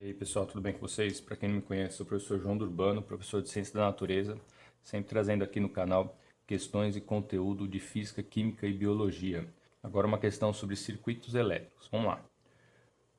E aí pessoal, tudo bem com vocês? Para quem não me conhece, sou o professor João Durbano, professor de Ciência da Natureza, sempre trazendo aqui no canal questões e conteúdo de Física, Química e Biologia. Agora uma questão sobre circuitos elétricos. Vamos lá.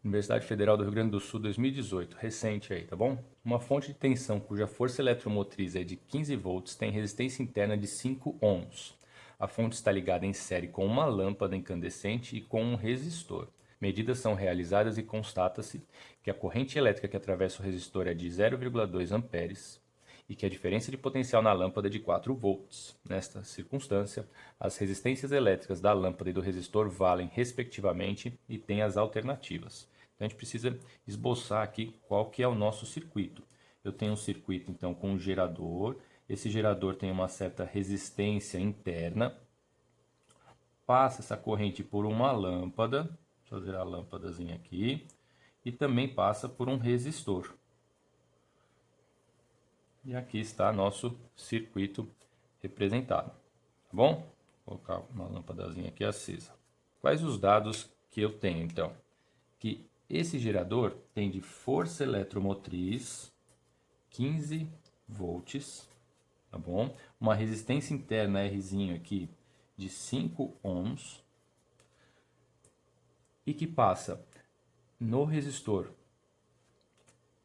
Universidade Federal do Rio Grande do Sul, 2018, recente aí, tá bom? Uma fonte de tensão cuja força eletromotriz é de 15 volts tem resistência interna de 5 ohms. A fonte está ligada em série com uma lâmpada incandescente e com um resistor. Medidas são realizadas e constata-se que a corrente elétrica que atravessa o resistor é de 0,2 amperes e que a diferença de potencial na lâmpada é de 4 volts. Nesta circunstância, as resistências elétricas da lâmpada e do resistor valem respectivamente e têm as alternativas. Então a gente precisa esboçar aqui qual que é o nosso circuito. Eu tenho um circuito então com um gerador, esse gerador tem uma certa resistência interna, passa essa corrente por uma lâmpada, deixa eu virar a lâmpadazinha aqui, e também passa por um resistor. E aqui está nosso circuito representado, tá bom? Vou colocar uma lâmpadazinha aqui acesa. Quais os dados que eu tenho então? Que esse gerador tem de força eletromotriz 15 volts, tá bom? Uma resistência interna Rzinho aqui de 5 ohms e que passa no resistor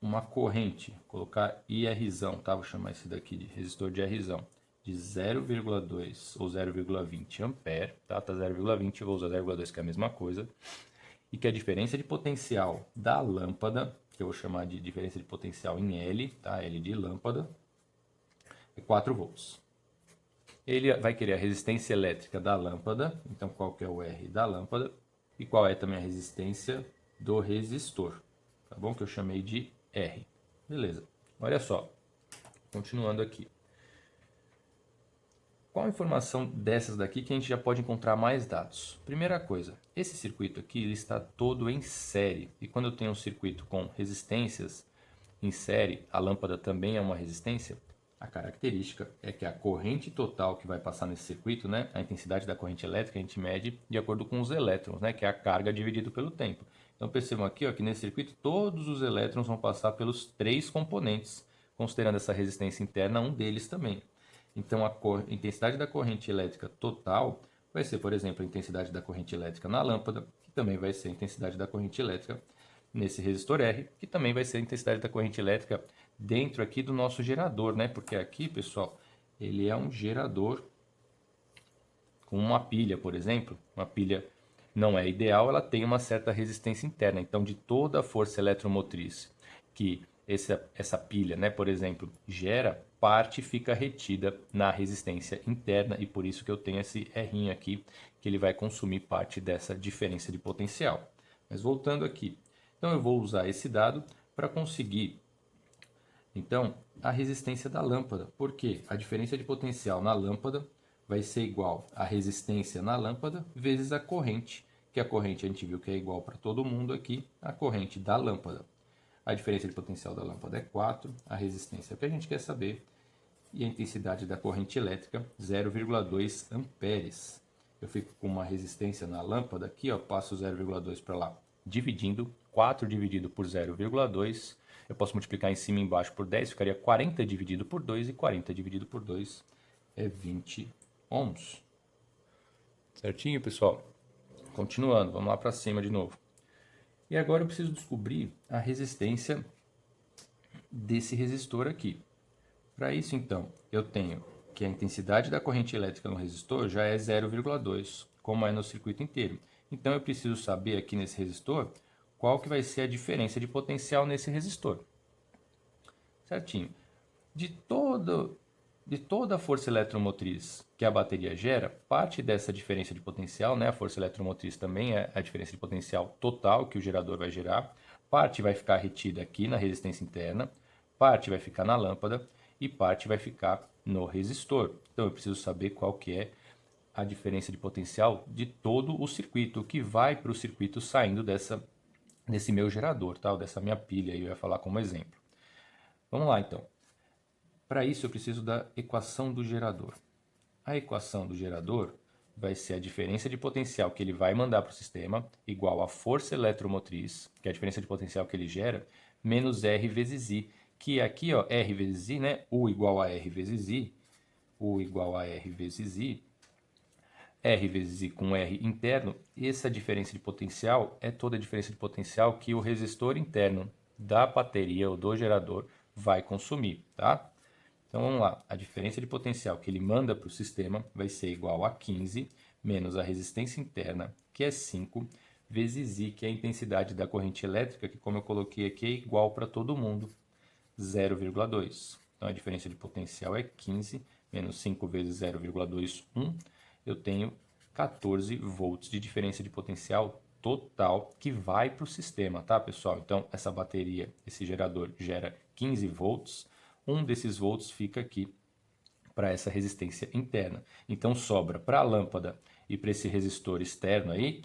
uma corrente, vou colocar IRzão, tá? Vou chamar esse daqui de resistor de Rzão, de 0,2 ou 0,20 ampere, tá? Tá 0,20, eu vou usar 0,2 que é a mesma coisa. E que a diferença de potencial da lâmpada, que eu vou chamar de diferença de potencial em L, tá? L de lâmpada, é 4 volts. Ele vai querer a resistência elétrica da lâmpada, então qual que é o R da lâmpada, e qual é também a resistência do resistor, tá bom? Que eu chamei de R. Beleza. Olha só, continuando aqui. Qual a informação dessas daqui que a gente já pode encontrar mais dados? Primeira coisa, esse circuito aqui ele está todo em série. E quando eu tenho um circuito com resistências em série, a lâmpada também é uma resistência. A característica é que a corrente total que vai passar nesse circuito, né, a intensidade da corrente elétrica, a gente mede de acordo com os elétrons, né, que é a carga dividido pelo tempo. Então percebam aqui ó, que nesse circuito todos os elétrons vão passar pelos 3 componentes, considerando essa resistência interna um deles também. Então, a intensidade da corrente elétrica total vai ser, por exemplo, a intensidade da corrente elétrica na lâmpada, que também vai ser a intensidade da corrente elétrica nesse resistor R, que também vai ser a intensidade da corrente elétrica dentro aqui do nosso gerador, né? Porque aqui, pessoal, ele é um gerador com uma pilha, por exemplo. Uma pilha não é ideal, ela tem uma certa resistência interna. Então, de toda a força eletromotriz que essa pilha, né, por exemplo, gera, parte fica retida na resistência interna e por isso que eu tenho esse R aqui, que ele vai consumir parte dessa diferença de potencial. Mas voltando aqui, então eu vou usar esse dado para conseguir, então, a resistência da lâmpada. Por quê? A diferença de potencial na lâmpada vai ser igual à resistência na lâmpada vezes a corrente, que a corrente a gente viu que é igual para todo mundo aqui, a corrente da lâmpada. A diferença de potencial da lâmpada é 4, a resistência é o que a gente quer saber, e a intensidade da corrente elétrica 0,2 amperes. Eu fico com uma resistência na lâmpada aqui, ó, passo 0,2 para lá, dividindo, 4 dividido por 0,2, eu posso multiplicar em cima e embaixo por 10, ficaria 40 dividido por 2, e 40 dividido por 2 é 20 ohms. Certinho, pessoal? Continuando, vamos lá para cima de novo. E agora eu preciso descobrir a resistência desse resistor aqui. Para isso, então, eu tenho que a intensidade da corrente elétrica no resistor já é 0,2, como é no circuito inteiro. Então, eu preciso saber aqui nesse resistor qual que vai ser a diferença de potencial nesse resistor. Certinho. De toda a força eletromotriz que a bateria gera, parte dessa diferença de potencial, né, a força eletromotriz também é a diferença de potencial total que o gerador vai gerar, parte vai ficar retida aqui na resistência interna, parte vai ficar na lâmpada e parte vai ficar no resistor. Então eu preciso saber qual que é a diferença de potencial de todo o circuito, o que vai para o circuito saindo desse meu gerador, tá? Dessa minha pilha, eu ia falar como exemplo. Vamos lá então. Para isso eu preciso da equação do gerador. A equação do gerador vai ser a diferença de potencial que ele vai mandar para o sistema, igual à força eletromotriz, que é a diferença de potencial que ele gera, menos R vezes I, que aqui, ó, R vezes I, né? U igual a R vezes I, U igual a R vezes I, R vezes I com R interno, essa diferença de potencial é toda a diferença de potencial que o resistor interno da bateria ou do gerador vai consumir, tá? Então vamos lá, a diferença de potencial que ele manda para o sistema vai ser igual a 15 menos a resistência interna, que é 5, vezes I, que é a intensidade da corrente elétrica, que como eu coloquei aqui é igual para todo mundo, 0,2. Então a diferença de potencial é 15 menos 5 vezes 0,21. Eu tenho 14 volts de diferença de potencial total que vai para o sistema, tá, pessoal? Então essa bateria, esse gerador gera 15 volts. Um desses volts fica aqui para essa resistência interna. Então sobra para a lâmpada e para esse resistor externo aí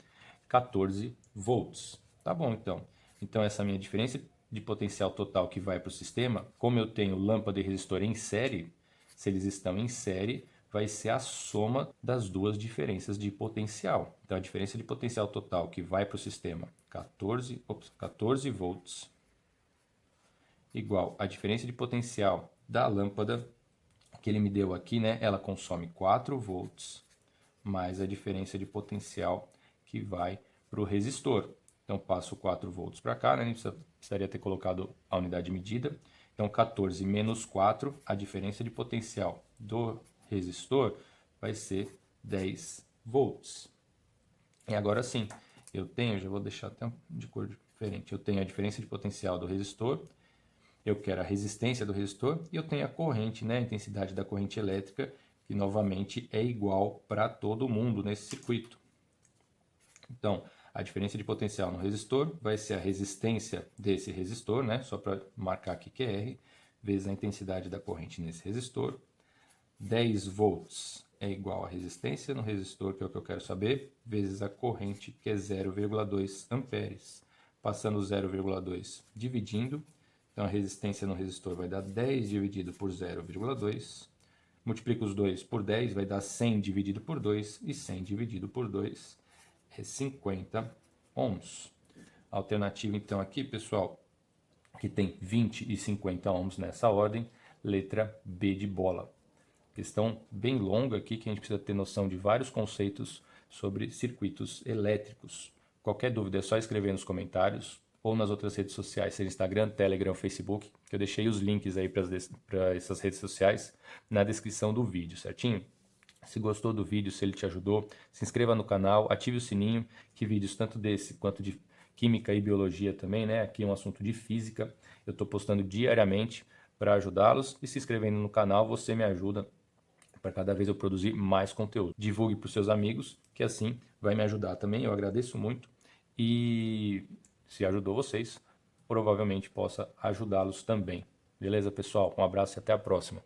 14 volts. Tá bom, então. Então essa minha diferença de potencial total que vai para o sistema, como eu tenho lâmpada e resistor em série, se eles estão em série, vai ser a soma das duas diferenças de potencial. Então a diferença de potencial total que vai para o sistema, 14 volts, igual a diferença de potencial da lâmpada que ele me deu aqui, né? Ela consome 4 volts mais a diferença de potencial que vai para o resistor. Então passo 4 volts para cá, né? Precisaria ter colocado a unidade de medida. Então 14 menos 4, a diferença de potencial do resistor vai ser 10 volts. E agora sim, eu tenho, já vou deixar até de cor diferente, eu tenho a diferença de potencial do resistor, eu quero a resistência do resistor e eu tenho a corrente, né, a intensidade da corrente elétrica, que novamente é igual para todo mundo nesse circuito. Então, a diferença de potencial no resistor vai ser a resistência desse resistor, né, só para marcar aqui que é R, vezes a intensidade da corrente nesse resistor. 10 volts é igual a resistência no resistor, que é o que eu quero saber, vezes a corrente, que é 0,2 amperes. Passando 0,2 dividindo, então a resistência no resistor vai dar 10 dividido por 0,2. Multiplica os dois por 10, vai dar 100 dividido por 2, e 100 dividido por 2 é 50 ohms. A alternativa então aqui, pessoal, que tem 20 e 50 ohms nessa ordem, letra B de bola. Questão bem longa aqui, que a gente precisa ter noção de vários conceitos sobre circuitos elétricos. Qualquer dúvida é só escrever nos comentários ou nas outras redes sociais, seja Instagram, Telegram, Facebook, que eu deixei os links aí para essas redes sociais na descrição do vídeo, certinho? Se gostou do vídeo, se ele te ajudou, se inscreva no canal, ative o sininho, que vídeos tanto desse quanto de química e biologia também, né? Aqui é um assunto de física, eu estou postando diariamente para ajudá-los, e se inscrevendo no canal você me ajuda para cada vez eu produzir mais conteúdo. Divulgue para os seus amigos, que assim vai me ajudar também, eu agradeço muito, e se ajudou vocês, provavelmente possa ajudá-los também. Beleza, pessoal? Um abraço e até a próxima.